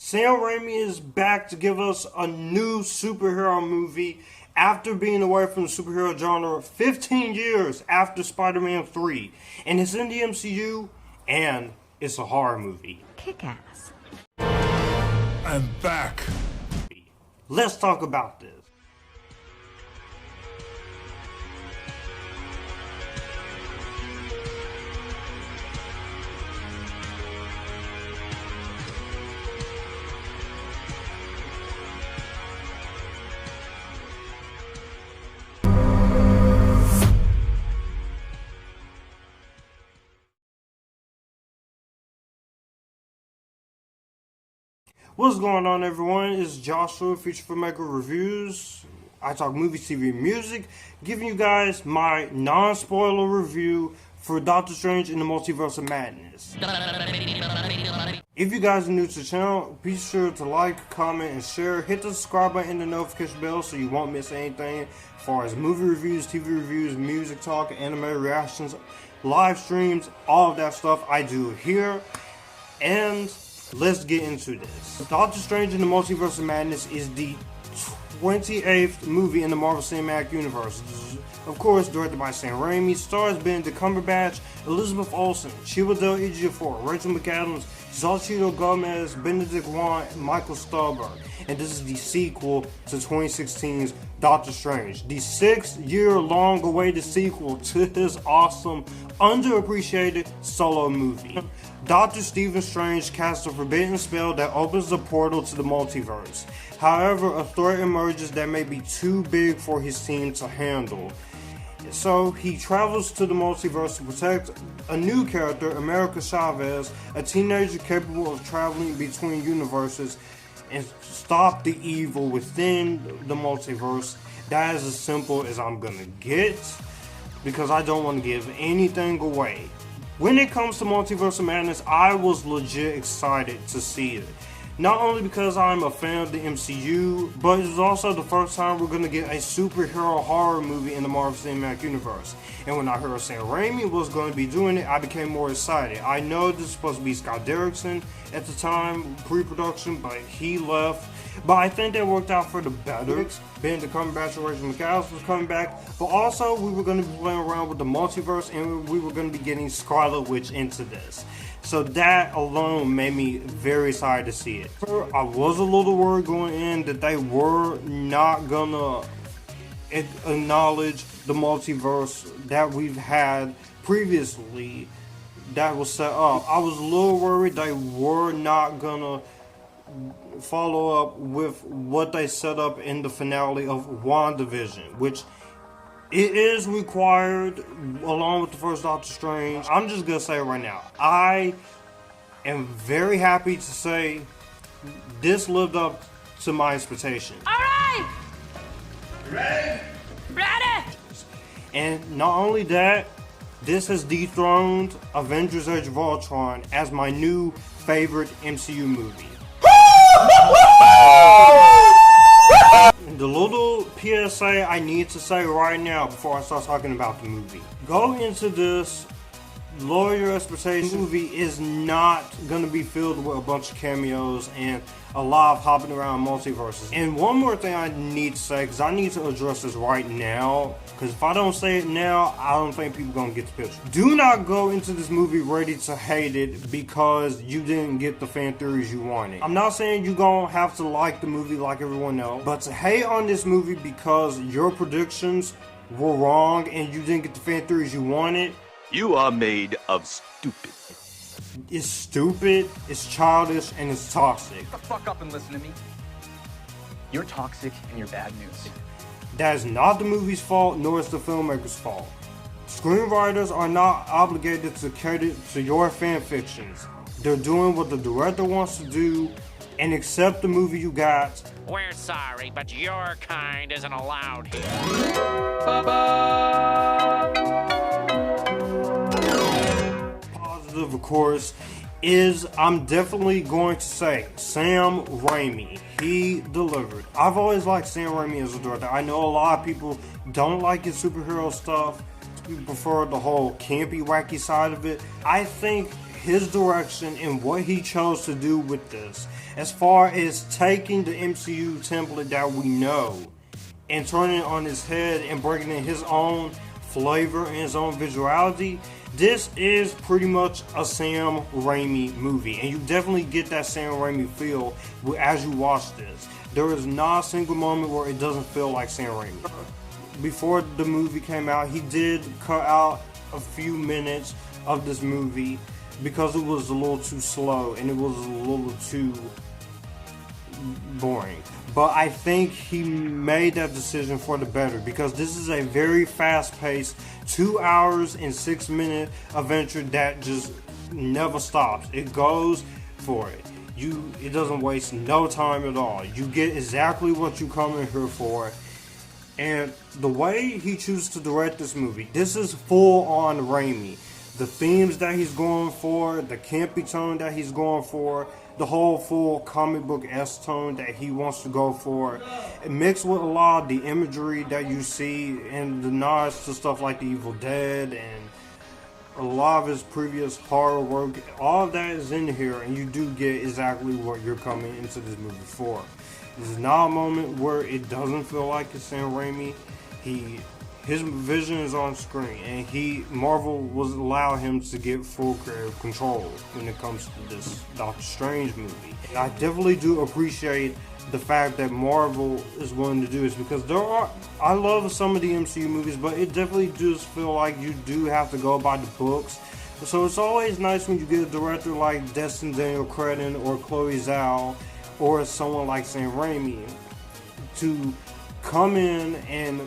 Sam Raimi is back to give us a new superhero movie after being away from the superhero genre 15 years after Spider-Man 3. And it's in the MCU, and it's a horror movie. Kick-ass. I'm back. Let's talk about this. What's going on, everyone? It's Joshua, Feature Filmmaker Reviews. I talk movies, TV, and music, giving you guys my non-spoiler review for Doctor Strange in the Multiverse of Madness. If you guys are new to the channel, be sure to like, comment, and share. Hit the subscribe button and the notification bell so you won't miss anything as far as movie reviews, TV reviews, music talk, anime reactions, live streams, all of that stuff I do here. And let's get into this. Doctor Strange in the Multiverse of Madness is the 28th movie in the Marvel Cinematic Universe. Of course, directed by Sam Raimi, stars Cumberbatch, Elizabeth Olsen, Chiwetel Ejiofor, Rachel McAdams, Xochitl Gomez, Benedict Wong, and Michael Stuhlbarg. And this is the sequel to 2016's Doctor Strange, the 6-year-long awaited sequel to his awesome, underappreciated solo movie. Dr. Stephen Strange casts a forbidden spell that opens the portal to the multiverse. However, a threat emerges that may be too big for his team to handle. So he travels to the multiverse to protect a new character, America Chavez, a teenager capable of traveling between universes, and stop the evil within the multiverse. That is as simple as I'm gonna get, because I don't want to give anything away. When it comes to Multiverse of Madness, I was legit excited to see it. Not only because I'm a fan of the MCU, but it was also the first time we're going to get a superhero horror movie in the Marvel Cinematic Universe. And when I heard Sam Raimi was going to be doing it, I became more excited. I know this was supposed to be Scott Derrickson at the time, pre-production, but he left. But I think that worked out for the better. Benedict Cumberbatch and Rachel McAdams was coming back. But also, we were going to be playing around with the multiverse, and we were going to be getting Scarlet Witch into this. So that alone made me very excited to see it. I was a little worried going in that they were not gonna acknowledge the multiverse that we've had previously that was set up. I was a little worried they were not gonna follow up with what they set up in the finale of WandaVision, which it is required along with the first Doctor Strange. I'm just gonna say it right now. I am very happy to say this lived up to my expectations. Alright! Ready? Ready! And not only that, this has dethroned Avengers Age of Ultron as my new favorite MCU movie. The little PSA I need to say right now before I start talking about the movie. Go into this, lower your expectations. The movie is not going to be filled with a bunch of cameos and a lot of hopping around multiverses. And one more thing I need to say, because I need to address this right now, because if I don't say it now, I don't think people are going to get the picture. Do not go into this movie ready to hate it because you didn't get the fan theories you wanted. I'm not saying you're going to have to like the movie like everyone else, but to hate on this movie because your predictions were wrong and you didn't get the fan theories you wanted. You are made of stupid. It's stupid, it's childish, and it's toxic. Shut the fuck up and listen to me. You're toxic and you're bad news. That is not the movie's fault, nor is the filmmaker's fault. Screenwriters are not obligated to cater to your fan fictions. They're doing what the director wants to do and accept the movie you got. We're sorry, but your kind isn't allowed here. Positive, of course, is I'm definitely going to say Sam Raimi. He delivered. I've always liked Sam Raimi as a director. I know a lot of people don't like his superhero stuff. People prefer the whole campy, wacky side of it. I think his direction and what he chose to do with this, as far as taking the MCU template that we know and turning it on his head and bringing in his own flavor and his own visuality. This is pretty much a Sam Raimi movie, and you definitely get that Sam Raimi feel as you watch this. There is not a single moment where it doesn't feel like Sam Raimi. Before the movie came out, he did cut out a few minutes of this movie because it was a little too slow and it was a little too boring. But I think he made that decision for the better, because this is a very fast-paced 2 hours and 6 minute adventure that just never stops. It goes for it. It doesn't waste no time at all. You get exactly what you come in here for. And the way he chooses to direct this movie, this is full on Raimi. The themes that he's going for, the campy tone that he's going for, the whole full comic book S tone that he wants to go for, mixed with a lot of the imagery that you see and the nods to stuff like The Evil Dead and a lot of his previous horror work. All of that is in here, and you do get exactly what you're coming into this movie for. This is not a moment where it doesn't feel like it's Sam Raimi. His vision is on screen, and Marvel was allow him to get full creative control when it comes to this Doctor Strange movie. And I definitely do appreciate the fact that Marvel is willing to do this, because I love some of the MCU movies, but it definitely does feel like you do have to go by the books. So it's always nice when you get a director like Destin Daniel Cretton or Chloe Zhao or someone like Sam Raimi to come in and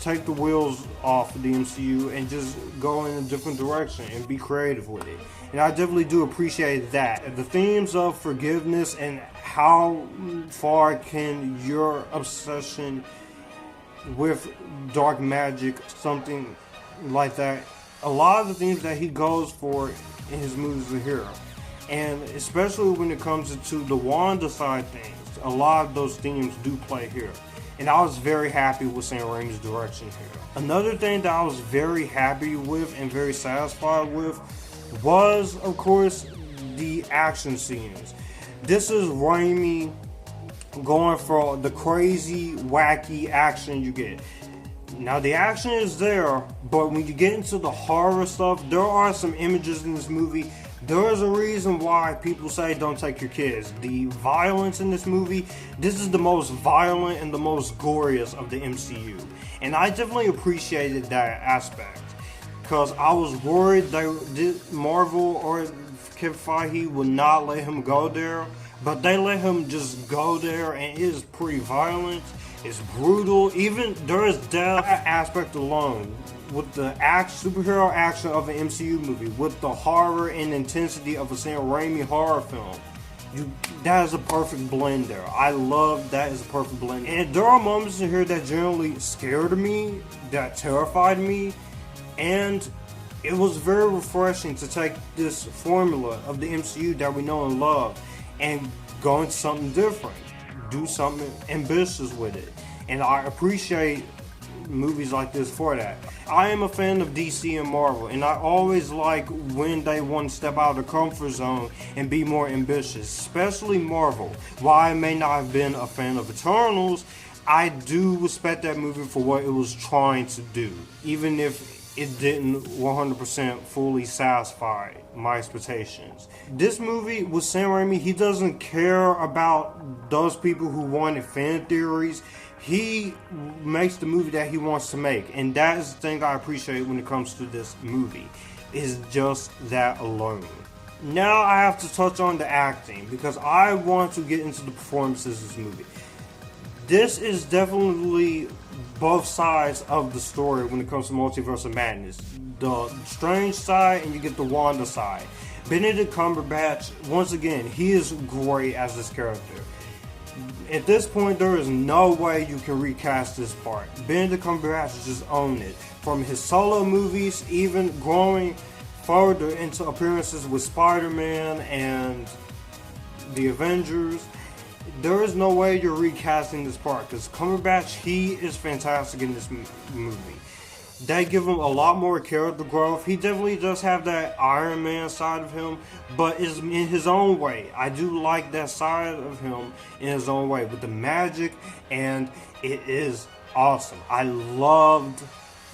take the wheels off of the MCU and just go in a different direction and be creative with it. And I definitely do appreciate that. The themes of forgiveness and how far can your obsession with dark magic, something like that, a lot of the themes that he goes for in his movies are here. And especially when it comes to the Wanda side things, a lot of those themes do play here. And I was very happy with Sam Raimi's direction here. Another thing that I was very happy with and very satisfied with was, of course, the action scenes. This is Raimi going for the crazy, wacky action you get. Now, the action is there, but when you get into the horror stuff, there are some images in this movie. There is a reason why people say don't take your kids. The violence in this movie, this is the most violent and the most goriest of the MCU. And I definitely appreciated that aspect, because I was worried Marvel or Kevin Feige would not let him go there. But they let him just go there, and it is pretty violent. It's brutal. Even there is death aspect alone. With the superhero action of an MCU movie, with the horror and intensity of a Sam Raimi horror film, that is a perfect blend there. I love that is a perfect blend. And there are moments in here that generally scared me, that terrified me, and it was very refreshing to take this formula of the MCU that we know and love and go into something different, do something ambitious with it. And I appreciate movies like this for that. I am a fan of DC and Marvel, and I always like when they want to step out of the comfort zone and be more ambitious, especially Marvel. While I may not have been a fan of Eternals, I do respect that movie for what it was trying to do, even if it didn't 100% fully satisfy my expectations. This movie with Sam Raimi, he doesn't care about those people who wanted fan theories. He makes the movie that he wants to make, and that is the thing I appreciate when it comes to this movie, is just that alone. Now I have to touch on the acting, because I want to get into the performances of this movie. This is definitely both sides of the story when it comes to Multiverse of Madness. The Strange side, and you get the Wanda side. Benedict Cumberbatch, once again, he is great as this character. At this point, there is no way you can recast this part. Benedict Cumberbatch just owned it. From his solo movies, even growing further into appearances with Spider-Man and the Avengers, there is no way you're recasting this part, because Cumberbatch, he is fantastic in this movie. They give him a lot more character growth. He definitely does have that Iron Man side of him, but is in his own way. I do like that side of him in his own way with the magic, and it is awesome. I loved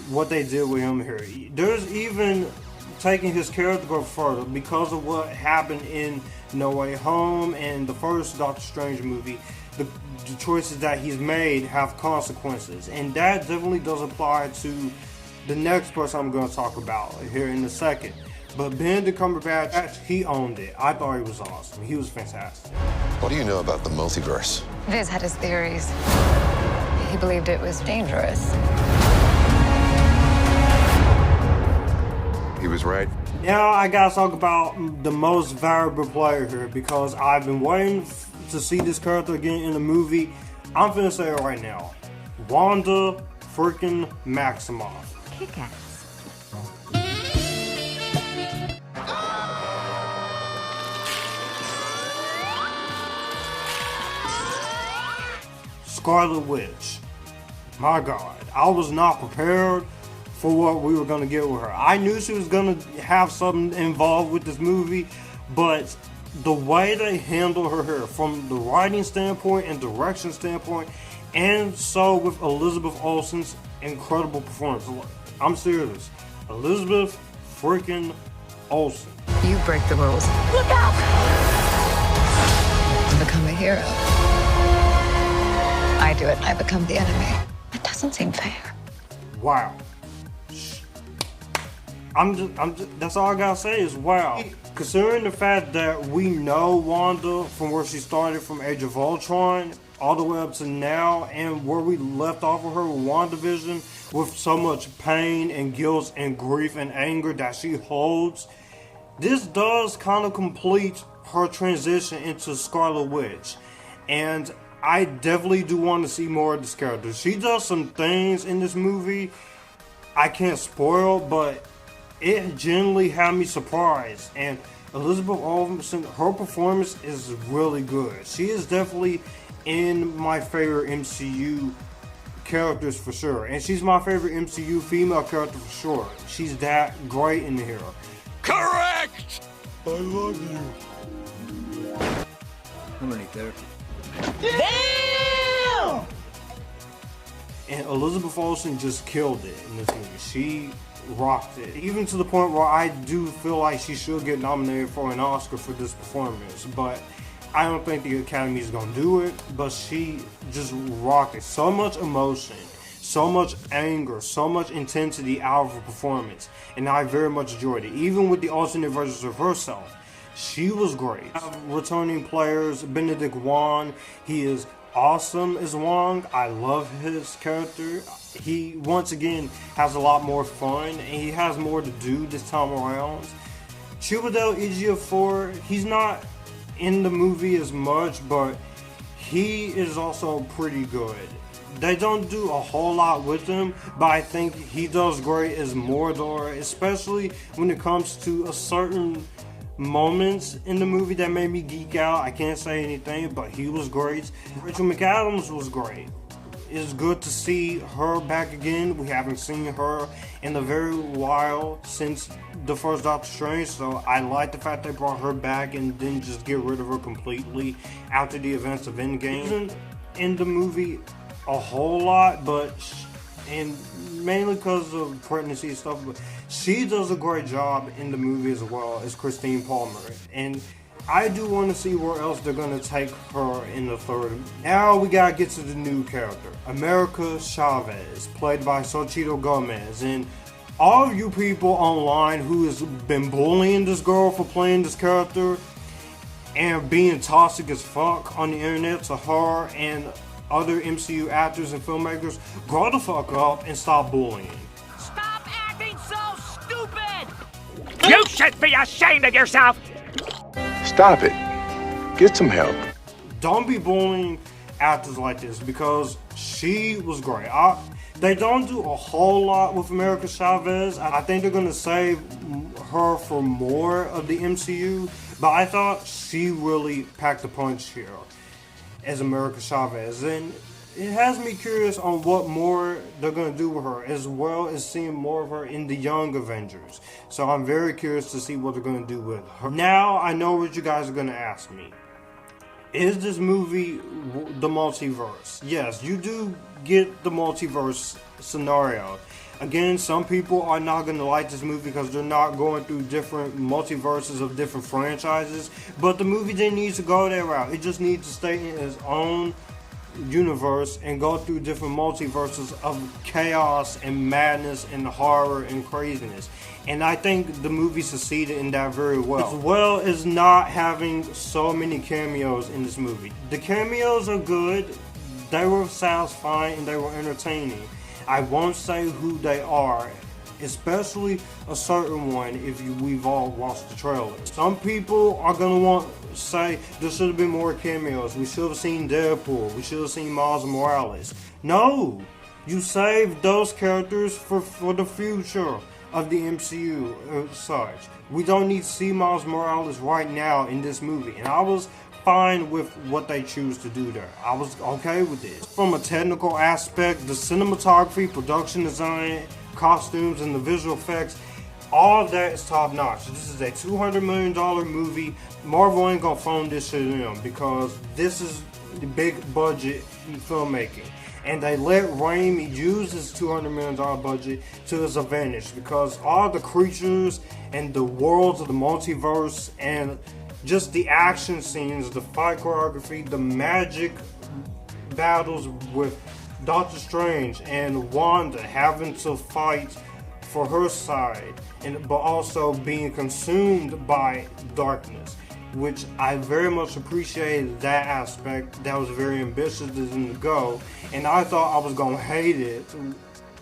what they did with him here. There's even taking his character growth further because of what happened in No Way Home and the first Doctor Strange movie. The choices that he's made have consequences, and that definitely does apply to the next person I'm going to talk about here in a second. But Benedict Cumberbatch, he owned it. I thought he was awesome. He was fantastic. What do you know about the multiverse? Viz had his theories. He believed it was dangerous. He was right. Now I gotta talk about the most valuable player here because I've been waiting to see this character again in the movie. I'm finna say it right now. Wanda freaking Maximoff. Kick-ass. Scarlet Witch. My God, I was not prepared for what we were gonna get with her. I knew she was gonna have something involved with this movie, but the way they handle her here, from the writing standpoint and direction standpoint, and so with Elizabeth Olsen's incredible performance. I'm serious. Elizabeth freaking Olsen. You break the rules. Look out! You become a hero. I do it, I become the enemy. It doesn't seem fair. Wow. That's all I gotta say is wow. Considering the fact that we know Wanda from where she started from Age of Ultron all the way up to now, and where we left off of her with WandaVision, with so much pain and guilt and grief and anger that she holds, this does kind of complete her transition into Scarlet Witch. And I definitely do want to see more of this character. She does some things in this movie I can't spoil, but it genuinely had me surprised. And Elizabeth Olsen, her performance is really good. She is definitely in my favorite MCU characters for sure. And she's my favorite MCU female character for sure. She's that great in here. Correct! I love you. I'm gonna need therapy. Damn! And Elizabeth Olsen just killed it in this movie. She rocked it. Even to the point where I do feel like she should get nominated for an Oscar for this performance. But I don't think the Academy is going to do it. But she just rocked it. So much emotion, so much anger, so much intensity out of her performance. And I very much enjoyed it. Even with the alternate versions of herself, she was great. Returning players, Benedict Wong, he is awesome as Wong. I love his character. He once again has a lot more fun and he has more to do this time around. Chiwetel Ejiofor, he's not in the movie as much, but he is also pretty good. They don't do a whole lot with him, but I think he does great as Mordor, especially when it comes to a certain moments in the movie that made me geek out. I can't say anything, but he was great. Rachel McAdams was great. It's good to see her back again. We haven't seen her in a very while since the first Doctor Strange, so I like the fact they brought her back and didn't just get rid of her completely after the events of Endgame. Isn't in the movie a whole lot, but and mainly because of pregnancy and stuff, but she does a great job in the movie as well as Christine Palmer. And I do want to see where else they're going to take her in the third. Now we got to get to the new character, America Chavez, played by Xochitl Gomez. And all of you people online who has been bullying this girl for playing this character and being toxic as fuck on the internet to her and other MCU actors and filmmakers, grow the fuck up and stop bullying. Stop acting so stupid! You should be ashamed of yourself! Stop it. Get some help. Don't be bullying actors like this because she was great. They don't do a whole lot with America Chavez. I think they're going to save her for more of the MCU, but I thought she really packed a punch here as America Chavez. And it has me curious on what more they're going to do with her, as well as seeing more of her in the Young Avengers. So I'm very curious to see what they're going to do with her. Now, I know what you guys are going to ask me. Is this movie the multiverse? Yes, you do get the multiverse scenario. Again, some people are not going to like this movie because they're not going through different multiverses of different franchises. But the movie didn't need to go that route. It just needs to stay in its own universe and go through different multiverses of chaos and madness and horror and craziness. And I think the movie succeeded in that very well. As well as not having so many cameos in this movie. The cameos are good, they were satisfying, and they were entertaining. I won't say who they are, especially a certain one if we've all watched the trailer. Some people are going to say there should have been more cameos. We should have seen Deadpool. We should have seen Miles Morales. No! You saved those characters for the future of the MCU as such. We don't need to see Miles Morales right now in this movie. And I was fine with what they choose to do there. I was okay with this. From a technical aspect, the cinematography, production design, costumes, and the visual effects, all of that is top notch. This is a $200 million movie. Marvel ain't gonna phone this shit in because this is the big budget filmmaking. And they let Raimi use his $200 million budget to his advantage because all the creatures and the worlds of the multiverse and just the action scenes, the fight choreography, the magic battles with Doctor Strange and Wanda having to fight for her side, but also being consumed by darkness, which I very much appreciated that aspect. That was very ambitious to go, and I thought I was gonna hate it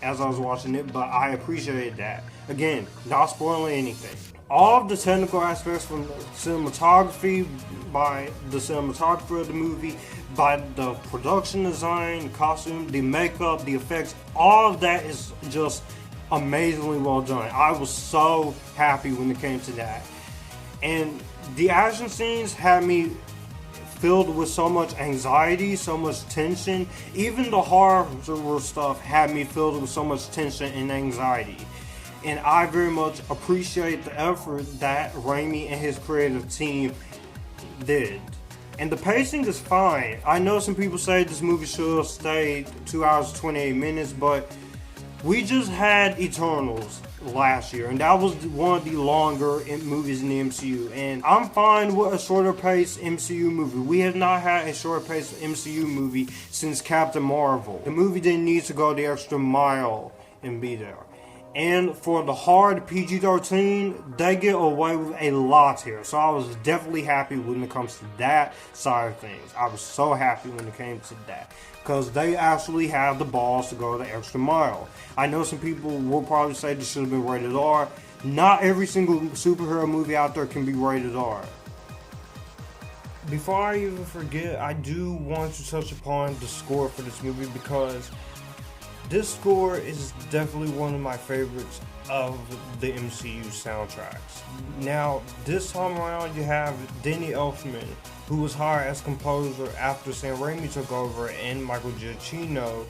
as I was watching it, but I appreciated that. Again, not spoiling anything. All of the technical aspects from the cinematography, by the cinematographer of the movie, by the production design, costume, the makeup, the effects, all of that is just amazingly well done. I was so happy when it came to that. And the action scenes had me filled with so much anxiety, so much tension. Even the horror stuff had me filled with so much tension and anxiety. And I very much appreciate the effort that Raimi and his creative team did. And the pacing is fine. I know some people say this movie should have stayed 2 hours 28 minutes, but we just had Eternals last year, and that was one of the longer movies in the MCU. And I'm fine with a shorter paced MCU movie. We have not had a shorter paced MCU movie since Captain Marvel. The movie didn't need to go the extra mile and be there. And for the hard PG-13, they get away with a lot here. So I was definitely happy when it comes to that side of things. I was so happy when it came to that. Because they actually have the balls to go the extra mile. I know some people will probably say this should have been rated R. Not every single superhero movie out there can be rated R. Before I even forget, I do want to touch upon the score for this movie because this score is definitely one of my favorites of the MCU soundtracks. Now, this time around you have Danny Elfman, who was hired as composer after Sam Raimi took over and Michael Giacchino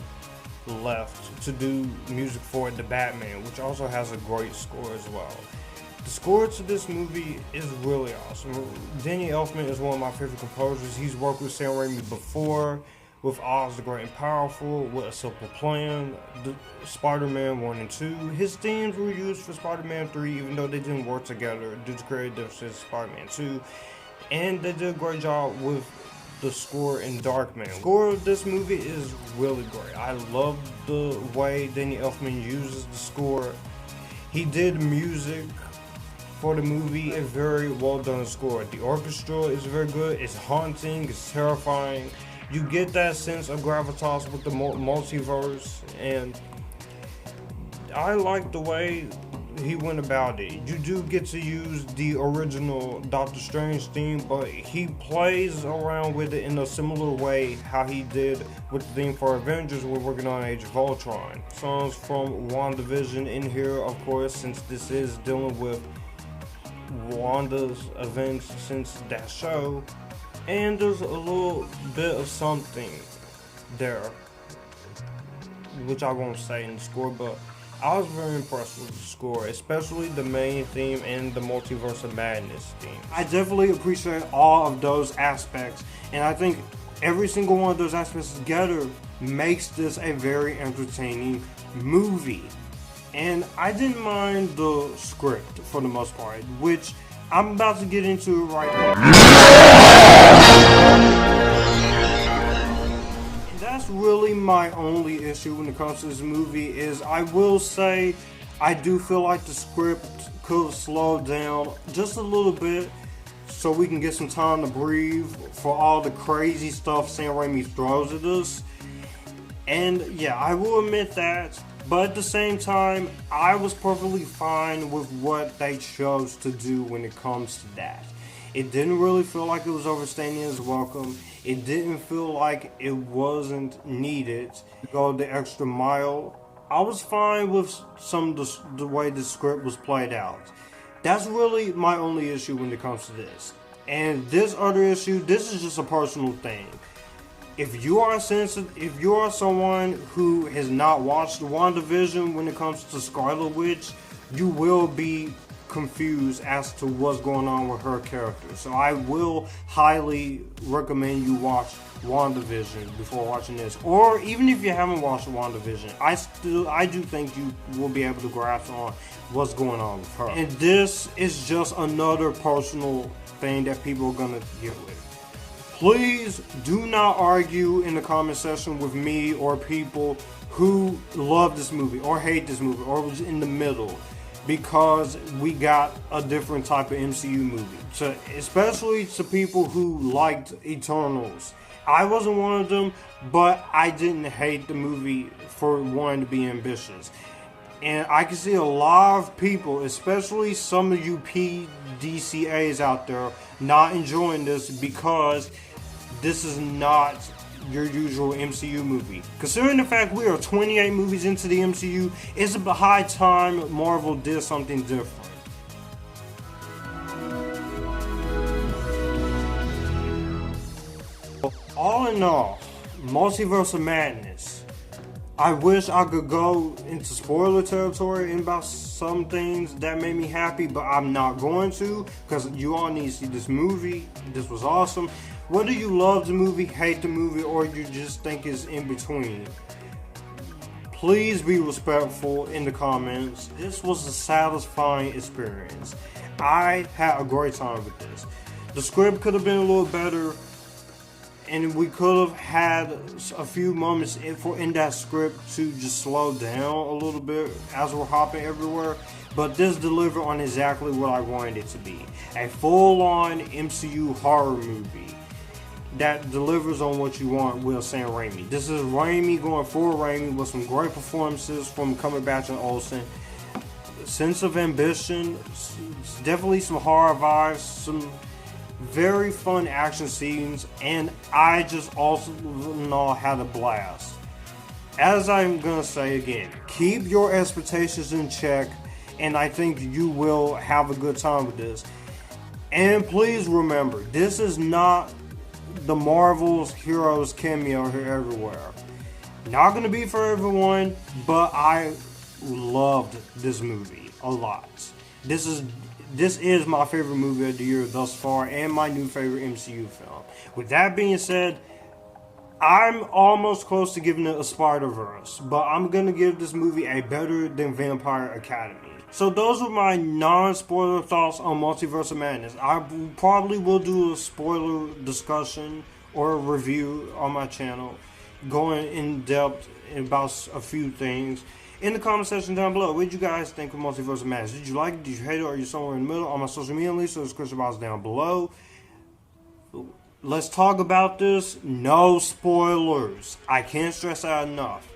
left to do music for The Batman, which also has a great score as well. The score to this movie is really awesome. Danny Elfman is one of my favorite composers. He's worked with Sam Raimi before, with Oz the Great and Powerful, with A Simple Plan, Spider-Man 1 and 2. His themes were used for Spider-Man 3, even though they didn't work together due to creative differences in Spider-Man 2. And they did a great job with the score in Darkman. The score of this movie is really great. I love the way Danny Elfman uses the score. He did music for the movie, a very well done score. The orchestra is very good, it's haunting, it's terrifying. You get that sense of gravitas with the multiverse, and I like the way he went about it. You do get to use the original Doctor Strange theme, but he plays around with it in a similar way how he did with the theme for Avengers. We're working on Age of Ultron. Songs from WandaVision in here, of course, since this is dealing with Wanda's events since that show. And there's a little bit of something there which I won't say in the score, but I was very impressed with the score, especially the main theme and the Multiverse of Madness theme. I definitely appreciate all of those aspects, and I think every single one of those aspects together makes this a very entertaining movie. And I didn't mind the script for the most part, which I'm about to get into right now. That's really my only issue when it comes to this movie. Is I will say I do feel like the script could have slowed down just a little bit so we can get some time to breathe for all the crazy stuff Sam Raimi throws at us. And yeah, I will admit that, but at the same time, I was perfectly fine with what they chose to do when it comes to that. It didn't really feel like it was overstaying its welcome. It didn't feel like it wasn't needed to go the extra mile. I was fine with some of the way the script was played out. That's really my only issue when it comes to this. And this other issue, this is just a personal thing. If you are sensitive, if you are someone who has not watched WandaVision when it comes to Scarlet Witch, you will be confused as to what's going on with her character. So I will highly recommend you watch WandaVision before watching this. Or even if you haven't watched WandaVision, I do think you will be able to grasp on what's going on with her. And this is just another personal thing that people are gonna get with. Please do not argue in the comment section with me or people who love this movie or hate this movie or was in the middle, because we got a different type of MCU movie. So, especially to people who liked Eternals. I wasn't one of them, but I didn't hate the movie for wanting to be ambitious. And I can see a lot of people, especially some of you PDCAs out there, not enjoying this because this is not your usual MCU movie. Considering the fact we are 28 movies into the MCU, it's a high time Marvel did something different. All in all, Multiverse of Madness. I wish I could go into spoiler territory about some things that made me happy, but I'm not going to, because you all need to see this movie. This was awesome. Whether you love the movie, hate the movie, or you just think it's in between, please be respectful in the comments. This was a satisfying experience. I had a great time with this. The script could have been a little better, and we could have had a few moments in that script to just slow down a little bit as we're hopping everywhere. But this delivered on exactly what I wanted it to be. A full-on MCU horror movie that delivers on what you want with Sam Raimi. This is Raimi going for Raimi with some great performances from Cumberbatch and Olsen. Sense of ambition, definitely some horror vibes, some very fun action scenes, and I just also had a blast. As I'm gonna say again, keep your expectations in check, and I think you will have a good time with this. And please remember, this is not the Marvel's Heroes cameo here everywhere. Not gonna be for everyone, but I loved this movie a lot. This is my favorite movie of the year thus far, and my new favorite MCU film. With that being said, I'm almost close to giving it a Spider-Verse, but I'm gonna give this movie a better than Vampire Academy. So those are my non-spoiler thoughts on Multiverse of Madness. I probably will do a spoiler discussion or a review on my channel, going in depth about a few things. In the comment section down below, what did you guys think of Multiverse of Madness? Did you like it? Did you hate it? Or are you somewhere in the middle? On my social media links in the description box down below. Let's talk about this. No spoilers. I can't stress that enough.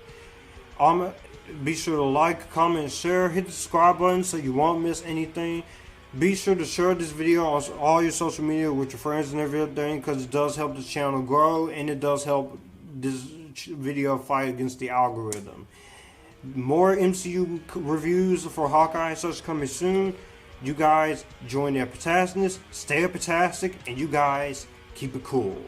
Be sure to like, comment, and share. Hit the subscribe button so you won't miss anything. Be sure to share this video on all your social media with your friends and everything, because it does help the channel grow, and it does help this video fight against the algorithm. More MCU reviews for Hawkeye and such coming soon. You guys join the Epictasticness, stay Epictastic, and you guys keep it cool.